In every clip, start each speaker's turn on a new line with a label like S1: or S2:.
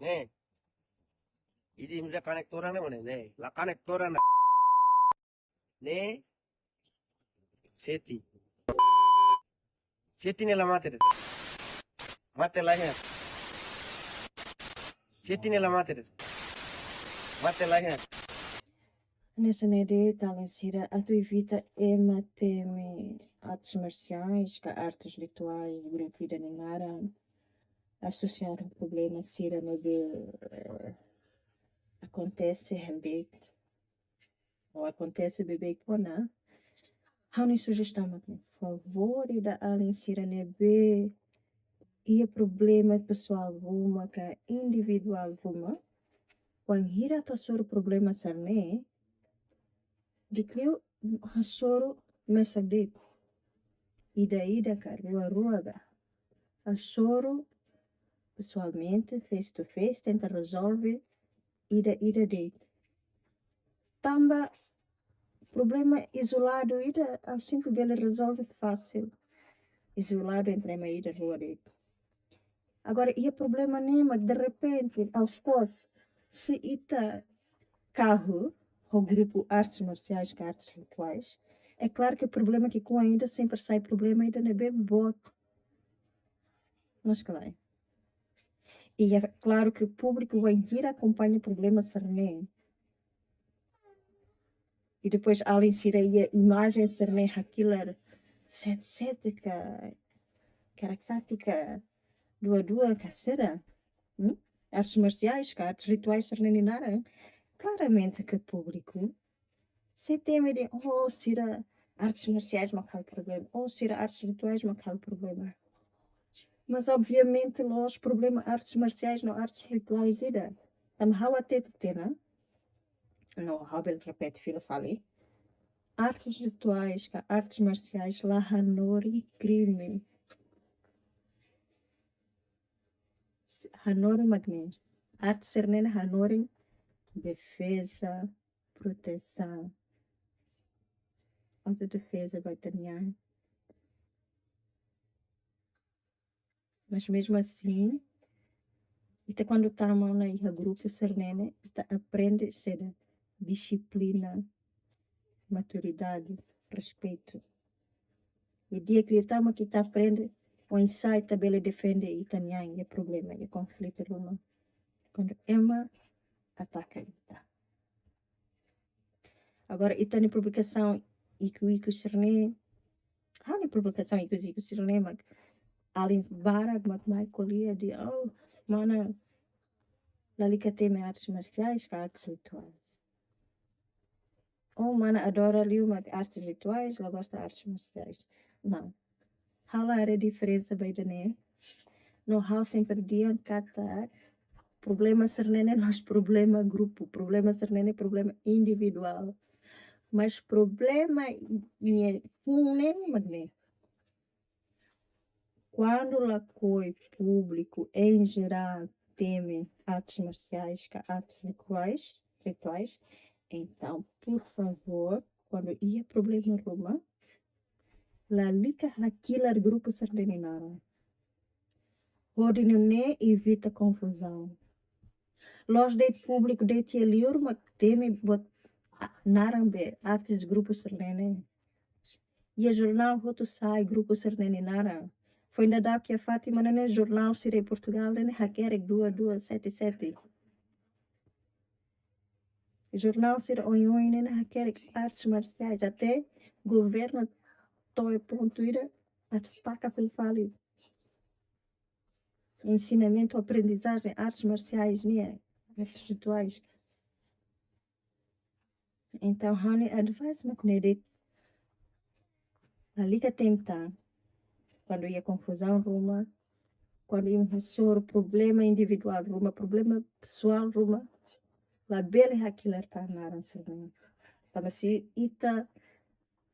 S1: 네, ఇది ఇంకా కనెక్టోరానే మనే 네, లా కనెక్టోరానే 네, 세티 세티네라 마테르 마테라 해 세티네라 마테르 마테라 해
S2: Nessa ideia, Talancira, a tua vida é teme artes marciais, que artes rituais, vida nenhara, associar um problema, Sira, no de acontece, rebate, ou acontece, bebê, quando Hani sugestão, mas por favor, e da além Sira, nebe, e o problema pessoal, vuma, que individual, vuma, quando hira to soro problema, sarne, Dikliu hasoro mesadet. Ida ka rua ga. Hasoro pessoalmente, face to face, tenta resolve ida de. Tamba problema isolado ida assim que ele resolve fácil. Isolado entre a ida rua de. Agora, e o problema nem mas de repente, aos course, se ita carro, o grupo artes marciais, que artes rituais, é claro que o problema que com ainda sempre sai problema ainda não é bem boto. Mas claro. E é claro que o público vai vir acompanhar o problema sernem. E depois além de a imagem sernem aquilo sete característica dua que será. Artes marciais, que artes rituais sernem nada. Claramente que o público se teme de, será artes marciais não há problema, será artes rituais não há problema. Mas obviamente os problemas artes marciais não artes rituais ida. Tam hawa tete tena. Não, Habel repete filo fale. Artes rituais, que artes marciais la hanori crime. Hanori magne. Arte sernena hanori defesa, proteção. Autodefesa vai terminar. Mas mesmo assim, até quando estamos na grupo sernene, aprende a ser disciplina, maturidade, respeito. E dia que estamos aqui tá aprende, o insight também defende e também é problema, é conflito lá. Quando Emma ataca Ita. Agora Ita na publicação iku serne, na publicação iku serne mag além barag mag colia de mana lalika teme artes marciais, artes rituais. Mana adora liu mag artes rituais, ela gosta de artes marciais. Não. Hala ada diferença baida né? No hal sempre dia kata problema sernene nós problema grupo, problema sernene problema individual. Mas problema nem magne. Quando lá coi público em geral teme artes marciais, artes rituais, então, por favor, quando ia problema Roma, la lika hakilar grupo sardeninara. Rodinune evita confusão. Los de público de tia liur mas teme bot narambe artes grupo sardene. E a jornal roto sai grupo sardene nara. Foi ainda dá que a Fátima né jornal sire Portugal né hakerek 2277. Jornal sire onhoi né hakerek artes marciais até governo toi ponto ira ataca filfali. Ensinamento, aprendizagem, artes marciais, né? Artes rituais. Então, honey, advice me conhece. Ali que tentar. Quando ia confusão, Roma. Quando ia um problema individual, Roma. Problema pessoal, Roma. La bela aquilo tá na arança. Então, se ita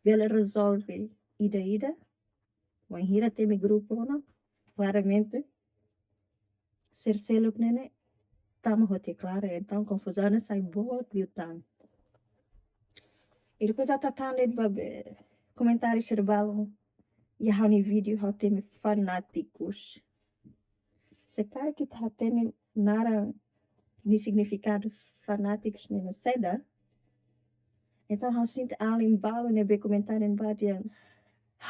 S2: bela resolve ida. O hira tem grupo, não? Claramente. Ser selo que nene. Tamo rote clara. Então, confusão não sai boa, liutando. E depois eu tava lendo comentários cerebral e há um vídeo há tem fanáticos. Se cara que tá tendo nada de significado fanáticos no seda, então eu sinto além balo ne be comentário em badian.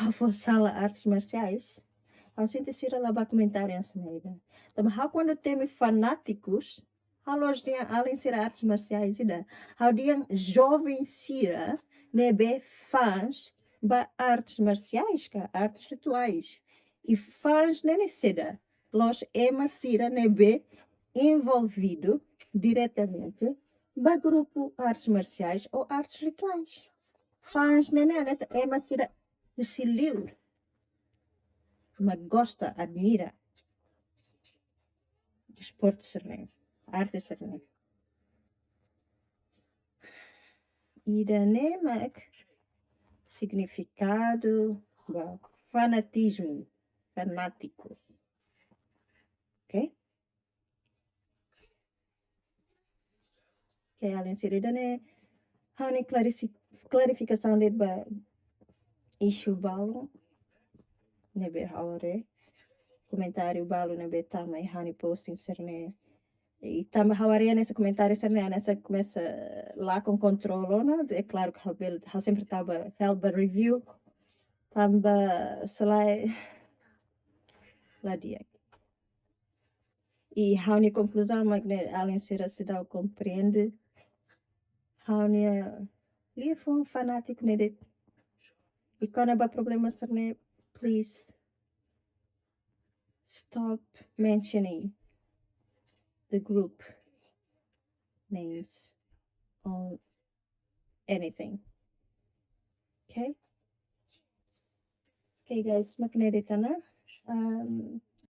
S2: Eu vou sala artes marciais. Eu sinto se lá comentário em cena. Então, quando tem fanáticos, halos dia além ser artes marciais ida. How dia jovem sira ne be fãs ba artes marciais ka artes rituais. E fãs ne seda. Los ema sira ne be envolvido diretamente ba grupo artes marciais ou artes rituais. Fãs ne nessa ema sira se livre. Mas gosta, admira desporto sereno, arte sereno. E danemak significado, fanatismo, fanáticos. Ok? Que além de né, há uma clarificação de issue balo, nebe haure, comentário balo nebe tamai hani posting serne. E também hawaria nesse comentário serne nessa começa lá com controle, né? É claro que ele sempre estava help review, também slide lá dia. E a única conclusão é que além de ser a cidade compreende, a única ele foi um fanático nele. E quando há problema serne, please stop mentioning the group names on anything. Okay? Okay guys, magnetic na.